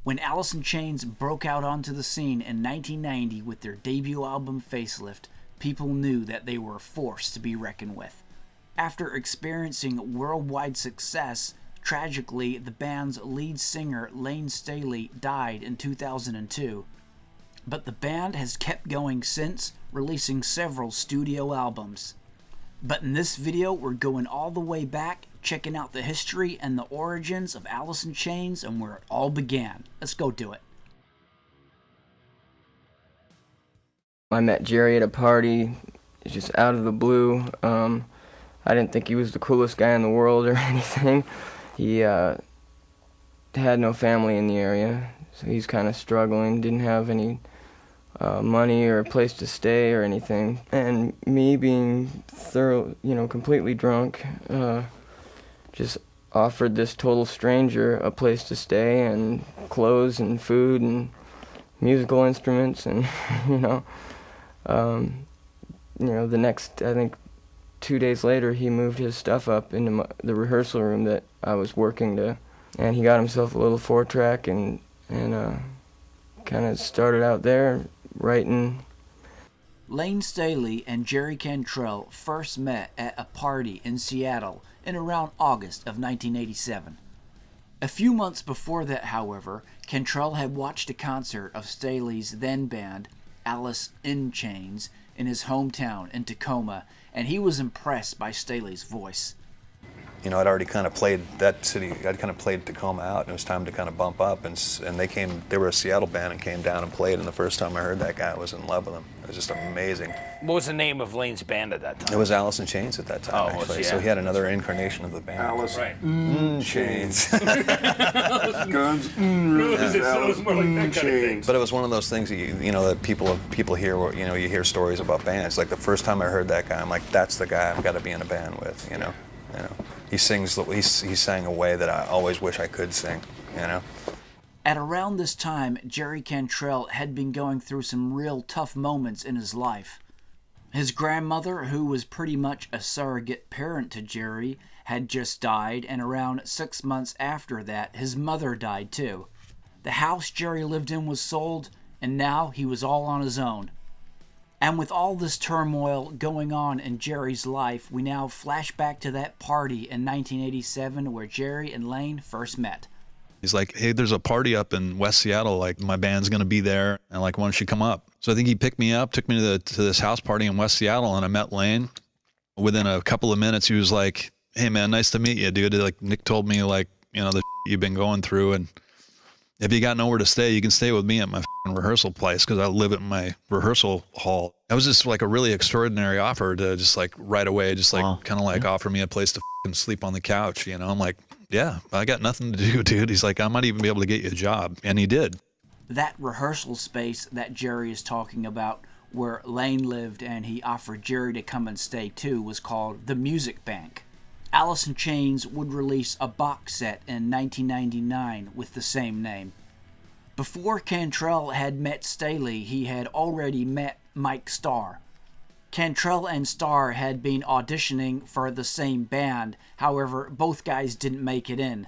When Alice in Chains broke out onto the scene in 1990 with their debut album Facelift, people knew that they were a force to be reckoned with. After experiencing worldwide success, tragically, the band's lead singer Layne died in 2002. But the band has kept going since, releasing several studio albums. But in this video, we're going all the way back, checking out the history and the origins of Alice in Chains and where it all began. Let's go do it. I met Jerry at a party, just out of the blue. I didn't think he was the coolest guy in the world or anything. He had no family in the area, so he's kind of struggling, didn't have any money or a place to stay or anything. And me being completely drunk, just offered this total stranger a place to stay and clothes and food and musical instruments. And the next, I think 2 days later, he moved his stuff up into the rehearsal room that I was working to, and he got himself a little 4-track and kind of started out there writing. Layne Staley and Jerry Cantrell first met at a party in Seattle in around August of 1987. A few months before that, however, Cantrell had watched a concert of Staley's then band, Alice in Chains, in his hometown in Tacoma, and he was impressed by Staley's voice. I'd already kind of played that city. I'd kind of played Tacoma out, and it was time to kind of bump up. And they were a Seattle band and came down and played. And the first time I heard that guy, I was in love with him. It was just amazing. What was the name of Layne's band at that time? It was Alice in Chains at that time, actually. Yeah. So he had another incarnation of the band. Alice in Chains. Guns. Alice in Chains. But it was one of those things that people hear. You hear stories about bands. Like the first time I heard that guy, I'm like, that's the guy I've got to be in a band with. He sings. He sang a way that I always wish I could sing. At around this time, Jerry Cantrell had been going through some real tough moments in his life. His grandmother, who was pretty much a surrogate parent to Jerry, had just died, and around 6 months after that, his mother died too. The house Jerry lived in was sold, and now he was all on his own. And with all this turmoil going on in Jerry's life, we now flash back to that party in 1987 where Jerry and Layne first met. He's like, hey, there's a party up in West Seattle, like my band's gonna be there, and like, why don't you come up? So I think he picked me up, took me to this house party in West Seattle, and I met Layne. Within a couple of minutes, he was like, hey man, nice to meet you, dude. Like Nick told me, like, the you've been going through, and if you got nowhere to stay, you can stay with me at my rehearsal place, because I live at my rehearsal hall. That was just like a really extraordinary offer to just like right away, just like kind of like offer me a place to sleep on the couch. I'm like, yeah, I got nothing to do, dude. He's like, I might even be able to get you a job. And he did. That rehearsal space that Jerry is talking about, where Layne lived and he offered Jerry to come and stay too, was called the Music Bank. Alice in Chains would release a box set in 1999 with the same name. Before Cantrell had met Staley, he had already met Mike Starr. Cantrell and Starr had been auditioning for the same band, however, both guys didn't make it in.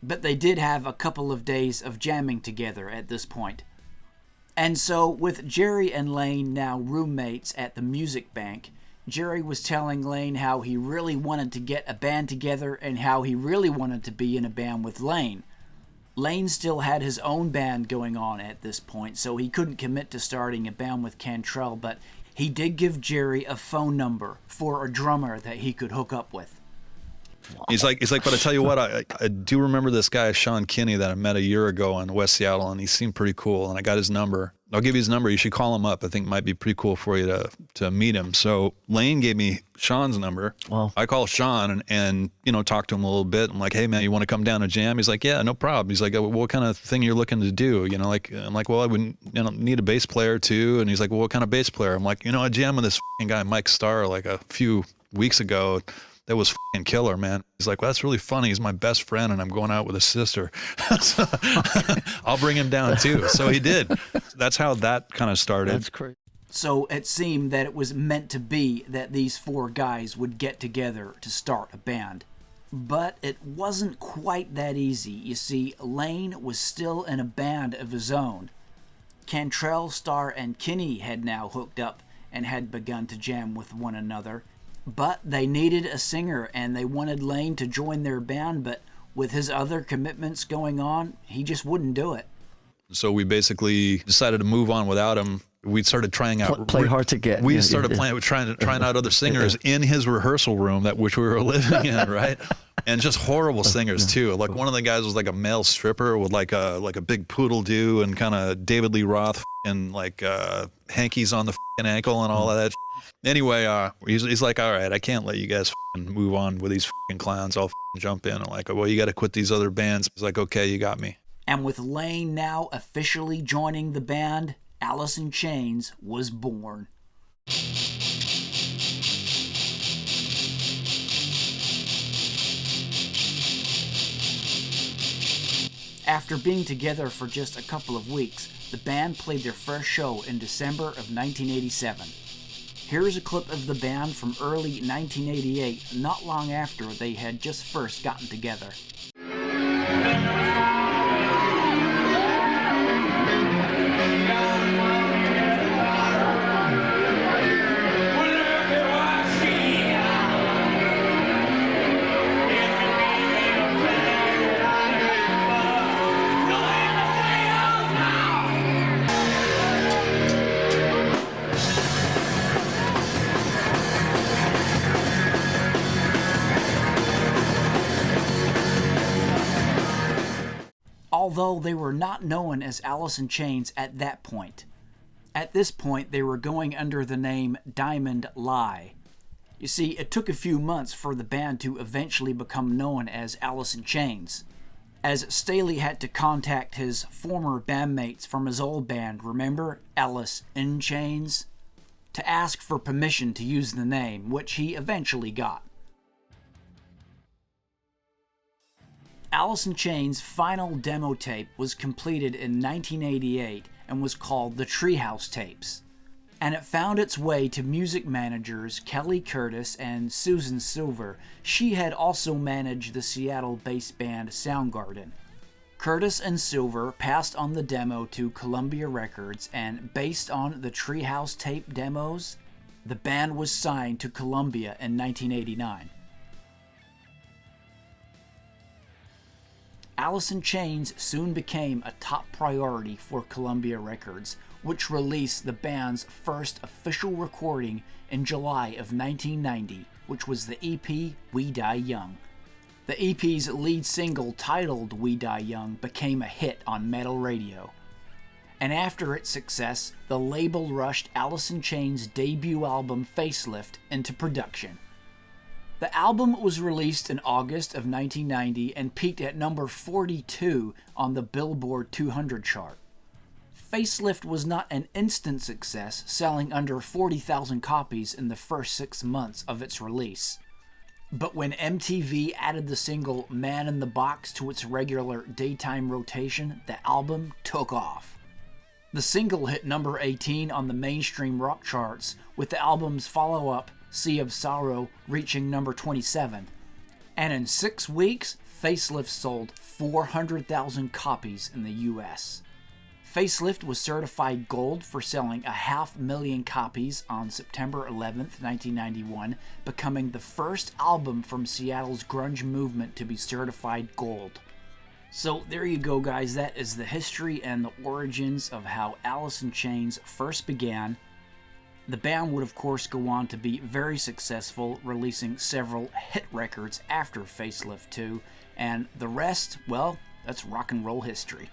But they did have a couple of days of jamming together at this point. And so, with Jerry and Layne now roommates at the Music Bank, Jerry was telling Layne how he really wanted to get a band together and how he really wanted to be in a band with Layne. Layne still had his own band going on at this point, so he couldn't commit to starting a band with Cantrell, but he did give Jerry a phone number for a drummer that he could hook up with. He's like, but I tell you what, I do remember this guy, Sean Kinney, that I met a year ago in West Seattle, and he seemed pretty cool, and I got his number. I'll give you his number. You should call him up. I think it might be pretty cool for you to meet him. So Layne gave me Sean's number. Wow. I call Sean and talk to him a little bit. I'm like, hey man, you want to come down and jam? He's like, yeah, no problem. He's like, what kind of thing you're looking to do? I'm like, well, I would need a bass player too. And he's like, well, what kind of bass player? I'm like, I jammed with this guy Mike Starr like a few weeks ago. That was fucking killer, man. He's like, well, that's really funny. He's my best friend, and I'm going out with his sister. So, I'll bring him down, too. So he did. That's how that kind of started. That's crazy. So it seemed that it was meant to be that these four guys would get together to start a band. But it wasn't quite that easy. You see, Layne was still in a band of his own. Cantrell, Starr, and Kinney had now hooked up and had begun to jam with one another. But they needed a singer, and they wanted Layne to join their band, but with his other commitments going on, he just wouldn't do it. So we basically decided to move on without him. We started trying out. Play hard to get. We started trying out other singers in his rehearsal room which we were living in, right? And just horrible singers too. Like one of the guys was like a male stripper with like a big poodle do and kind of David Lee Roth and like hankies on the ankle and all of that. Anyway, he's like, all right, I can't let you guys move on with these clowns. I'll jump in. I'm like, well, you got to quit these other bands. He's like, okay, you got me. And with Layne now officially joining the band, Alice in Chains was born. After being together for just a couple of weeks, the band played their first show in December of 1987. Here's a clip of the band from early 1988, not long after they had just first gotten together. Although they were not known as Alice in Chains at that point. At this point, they were going under the name Diamond Lie. You see, it took a few months for the band to eventually become known as Alice in Chains, as Staley had to contact his former bandmates from his old band, remember, Alice in Chains, to ask for permission to use the name, which he eventually got. Alice in Chains' final demo tape was completed in 1988 and was called the Treehouse Tapes, and it found its way to music managers Kelly Curtis and Susan Silver. She had also managed the Seattle-based band Soundgarden. Curtis and Silver passed on the demo to Columbia Records, and based on the Treehouse tape demos, the band was signed to Columbia in 1989. Alice in Chains soon became a top priority for Columbia Records, which released the band's first official recording in July of 1990, which was the EP We Die Young. The EP's lead single, titled We Die Young, became a hit on metal radio. And after its success, the label rushed Alice in Chains' debut album Facelift into production. The album was released in August of 1990 and peaked at number 42 on the Billboard 200 chart. Facelift was not an instant success, selling under 40,000 copies in the first 6 months of its release. But when MTV added the single Man in the Box to its regular daytime rotation, the album took off. The single hit number 18 on the mainstream rock charts, with the album's follow-up, Sea of Sorrow, reaching number 27. And in 6 weeks, Facelift sold 400,000 copies in the US. Facelift was certified gold for selling 500,000 copies on September 11th, 1991, becoming the first album from Seattle's grunge movement to be certified gold. So there you go, guys. That is the history and the origins of how Alice in Chains first began. The band would of course go on to be very successful, releasing several hit records after Facelift 2, and the rest, well, that's rock and roll history.